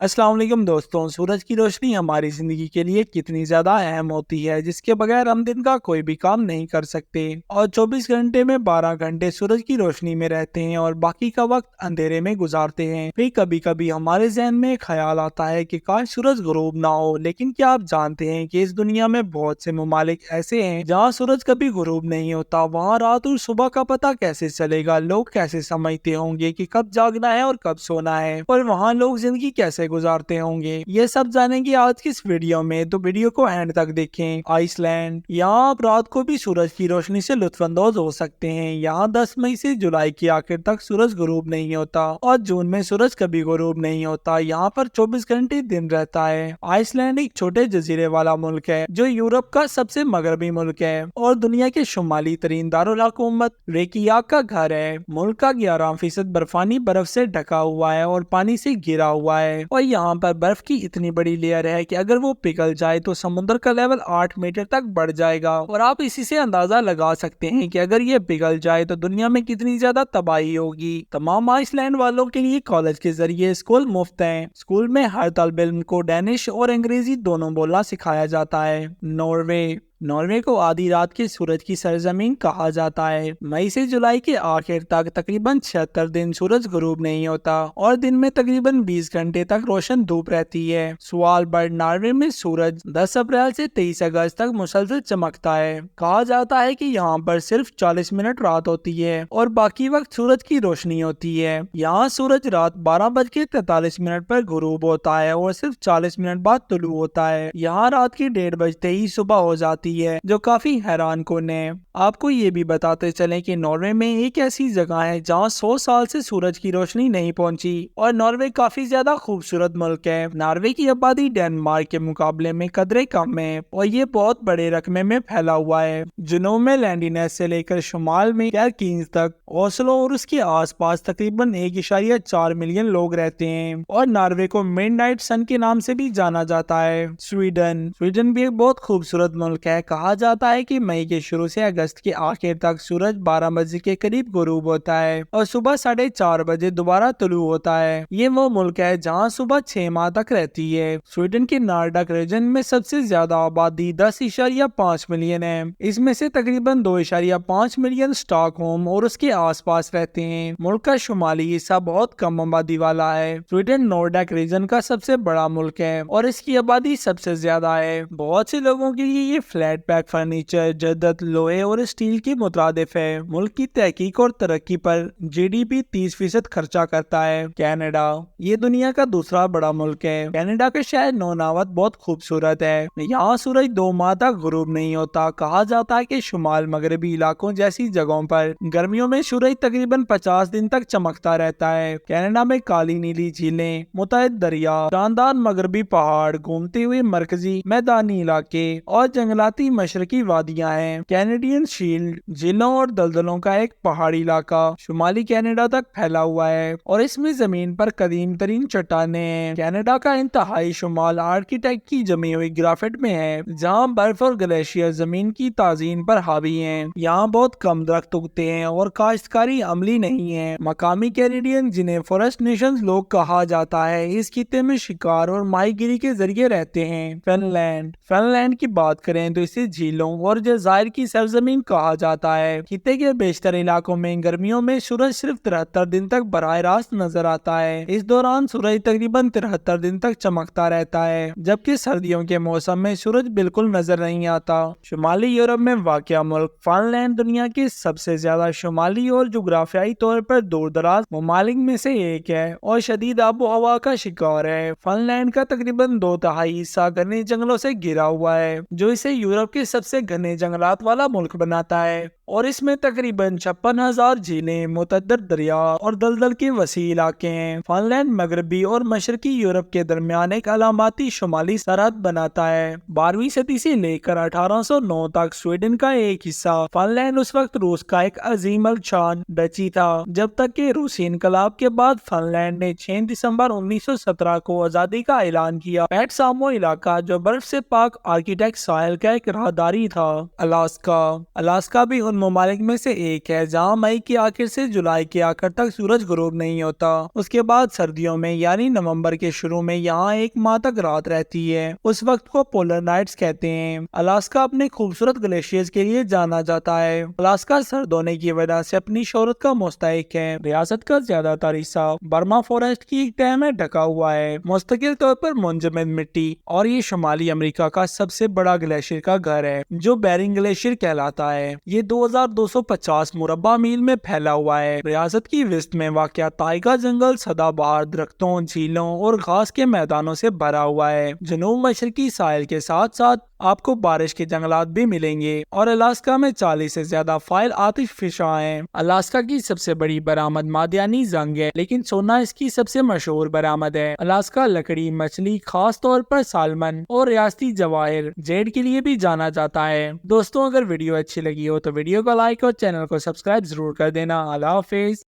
अस्सलाम वालेकुम दोस्तों। सूरज की रोशनी हमारी ज़िंदगी के लिए कितनी ज़्यादा अहम होती है, जिसके बगैर हम दिन का कोई भी काम नहीं कर सकते। और 24 घंटे में 12 घंटे सूरज की रोशनी में रहते हैं और बाकी का वक्त अंधेरे में गुजारते हैं। फिर कभी कभी हमारे जहन में ख्याल आता है कि काश सूरज गुरूब ना हो, लेकिन क्या आप जानते हैं कि इस दुनिया में बहुत से ममालिक ऐसे हैं जहाँ सूरज कभी गुरूब नहीं होता। वहाँ रात और सुबह का पता कैसे चलेगा? लोग कैसे समझते होंगे कि कब जागना है और कब सोना है? और वहाँ लोग जिंदगी कैसे गुजारते होंगे? ये सब जानेंगे आज की इस वीडियो में, तो वीडियो को एंड तक देखें। आइसलैंड, यहाँ आप रात को भी सूरज की रोशनी से लुत्फानंदोज हो सकते हैं। यहाँ 10 मई से जुलाई की आखिर तक सूरज गुरूब नहीं होता और जून में सूरज कभी गुरूब नहीं होता। यहाँ पर 24 घंटे दिन रहता है। आइसलैंड एक छोटे जजीरे वाला मुल्क है जो यूरोप का सबसे मगरबी मुल्क है और दुनिया के शुमाली तरीन दारुल हुकूमत रेकियाक का घर है। मुल्क का 11% बर्फानी बर्फ से ढका हुआ है और पानी से घिरा हुआ है और यहाँ पर बर्फ की इतनी बड़ी लेयर है कि अगर वो पिघल जाए तो समुद्र का लेवल 8 मीटर तक बढ़ जाएगा। और आप इसी से अंदाजा लगा सकते हैं कि अगर ये पिघल जाए तो दुनिया में कितनी ज्यादा तबाही होगी। तमाम आइसलैंड वालों के लिए कॉलेज के जरिए स्कूल मुफ्त है। स्कूल में हर तालिब इल्म को डैनिश और अंग्रेजी दोनों बोलना सिखाया जाता है। नॉर्वे को आधी रात के सूरज की सरजमीन कहा जाता है। मई से जुलाई के आखिर तक तकरीबन 76 दिन सूरज गुरूब नहीं होता और दिन में तकरीबन 20 घंटे तक रोशन धूप रहती है। स्वालबर्ड, नॉर्वे में सूरज 10 अप्रैल से 23 अगस्त तक मुसलसल चमकता है। कहा जाता है कि यहाँ पर सिर्फ 40 मिनट रात होती है और बाकी वक्त सूरज की रोशनी होती है। यहाँ सूरज रात 12:43 पर गुरूब होता है और सिर्फ 40 मिनट बाद तुलू होता है। यहाँ रात के 1:30 बजते ही सुबह हो जाती है, जो काफी हैरान कुन है। आपको ये भी बताते चलें कि नॉर्वे में एक ऐसी जगह है जहाँ 100 साल से सूरज की रोशनी नहीं पहुंची और नॉर्वे काफी ज्यादा खूबसूरत मुल्क है। नॉर्वे की आबादी डेनमार्क के मुकाबले में कदरे कम है और ये बहुत बड़े रकबे में फैला हुआ है। जुनूब में लैंडिनेस से लेकर शुमाल में कैरकीन्स तक ओस्लो और उसके आसपास तकरीबन 1.4 मिलियन लोग रहते हैं और नॉर्वे को मिडनाइट सन के नाम से भी जाना जाता है। स्वीडन भी एक बहुत खूबसूरत मुल्क है। कहा जाता है कि मई के शुरू से अगस्त के आखिर तक सूरज 12 बजे के करीब गुरूब होता है और सुबह 4:30 बजे दोबारा तुलू होता है। ये वो मुल्क है जहाँ सुबह 6 माह तक रहती है। स्वीडन के नार्डक रीजन में सबसे ज्यादा आबादी 10.5 मिलियन है। इसमें से तकरीबन 2.5 मिलियन स्टॉकहोम और उसके आसपास रहते हैं। मुल्क का शुमाली हिस्सा बहुत कम आबादी वाला है। स्वीडन नॉर्डक रीजन का सबसे बड़ा मुल्क है और इसकी आबादी सबसे ज्यादा है। बहुत से लोगों के लिए ये फ्लैट पैक फर्नीचर, जद्दत, लोहे और स्टील की मुतरादिफ है। मुल्क की तहकीक और तरक्की पर जीडीपी 30% खर्चा करता है। कनाडा, ये दुनिया का दूसरा बड़ा मुल्क है। कनाडा का शहर नौनावत बहुत खूबसूरत है। यहाँ सूरज 2 माह तक गुरूब नहीं होता। कहा जाता है कि शुमाल मगरबी इलाकों जैसी जगहों पर गर्मियों में सूरज तकरीबन 50 दिन तक चमकता रहता है। कनाडा में काली नीली झीलें, मुतअद्दिद दरिया, शानदार मगरबी पहाड़, घूमते हुए मरकजी मैदानी इलाके और जंगलाती मशरकी वादियां हैं। कैनेडियन शील्ड झीलों और दलदलों का एक पहाड़ी इलाका शुमाली कनाडा तक फैला हुआ है और इसमें जमीन पर कदीम तरीन चट्टानें हैं। कनाडा का इंतहाई शुमाल आर्किटेक्ट की जमी हुई ग्राफिट में है, जहां बर्फ और ग्लेशियर जमीन की ताजीन पर हावी हैं। यहाँ बहुत कम दरख्त उगते हैं और काश्तकारी अमली नहीं है। मकामी कैनेडियन, जिन्हें फॉरेस्ट नेशंस लोग कहा जाता है, इस खित्ते में शिकार और माहीगिरी के जरिए रहते हैं। फिनलैंड की बात करें तो इसे झीलों और जज़ायर की सरजमीन कहा जाता है। खित्ते के बेशतर इलाकों में गर्मियों में सूरज सिर्फ 73 दिन तक बराह रास्त नजर आता है। इस दौरान सूरज तकरीबन 73 दिन तक चमकता रहता है, जबकि सर्दियों के मौसम में सूरज बिल्कुल नजर नहीं आता। शुमाली यूरोप में वाक़या मुल्क फिनलैंड दुनिया के सबसे ज्यादा शुमाली और जुग्राफियाई तौर पर दूर दराज ममालिक में से एक है और शदीद आबो हवा का शिकार है। फिनलैंड का तकरीबन 2/3 हिस्सा घने जंगलों से घिरा हुआ है, जो इसे यूरोप के सबसे घने जंगलात वाला मुल्क बनाता है और इसमें तकरीबन 56,000 झीलें, मुतअद्दिद दरिया और दलदल के वसी इलाके हैं। फिनलैंड मगरबी और मशरकी यूरोप के दरमियान एक अलामती शुमाली सरहद बनाता है। 12वीं सदी से लेकर 1809 तक स्वीडन का एक हिस्सा फिनलैंड उस वक्त रूस का एक अजीम अलशान डची था, जब तक कि रूसी इनकलाब के बाद फिनलैंड ने 6 दिसंबर 1917 को आजादी का ऐलान किया। पैट सामो इलाका, जो बर्फ से पाक आर्किटेक्ट साहिल का एक राहदारी था। अलास्का भी उन ममालिक में से एक है जहां मई के आखिर से जुलाई के आखिर तक सूरज गुरूब नहीं होता। उसके बाद सर्दियों में यानी नवंबर के शुरू में यहाँ एक माह तक रात रहती है। उस वक्त को पोलर नाइट्स कहते हैं। अलास्का अपने खूबसूरत ग्लेशियर्स के लिए जाना जाता है। अलास्का सर्द होने की वजह से अपनी शोहरत का मुस्तहिक है। रियासत का ज्यादातर हिस्सा बर्मा फॉरेस्ट की एक तह में ढका हुआ है, मुस्तकिल तौर पर मुंजमद मिट्टी, और ये शुमाली अमेरिका का सबसे बड़ा ग्लेशियर का घर है जो बेरिंग ग्लेशियर कहलाता है। ये 2250 मुरब्बा मील में फैला हुआ है। रियासत की वेस्ट में वाक़या ताइगा जंगल सदाबहार दरख्तों, झीलों और घास के मैदानों से भरा हुआ है। जनूब मशरकी साहिल के साथ साथ आपको बारिश के जंगलात भी मिलेंगे और अलास्का में 40 से ज्यादा फाइल आतिश फिशा हैं। अलास्का की सबसे बड़ी बरामद मादियानी जंग है, लेकिन सोना इसकी सबसे मशहूर बरामद है। अलास्का लकड़ी, मछली, खास तौर पर सालमन और रियासती जवाहिर जेड के लिए भी जाना जाता है। दोस्तों, अगर वीडियो अच्छी लगी हो तो वीडियो को लाइक और चैनल को सब्सक्राइब जरूर कर देना। अल्लाह हाफिज।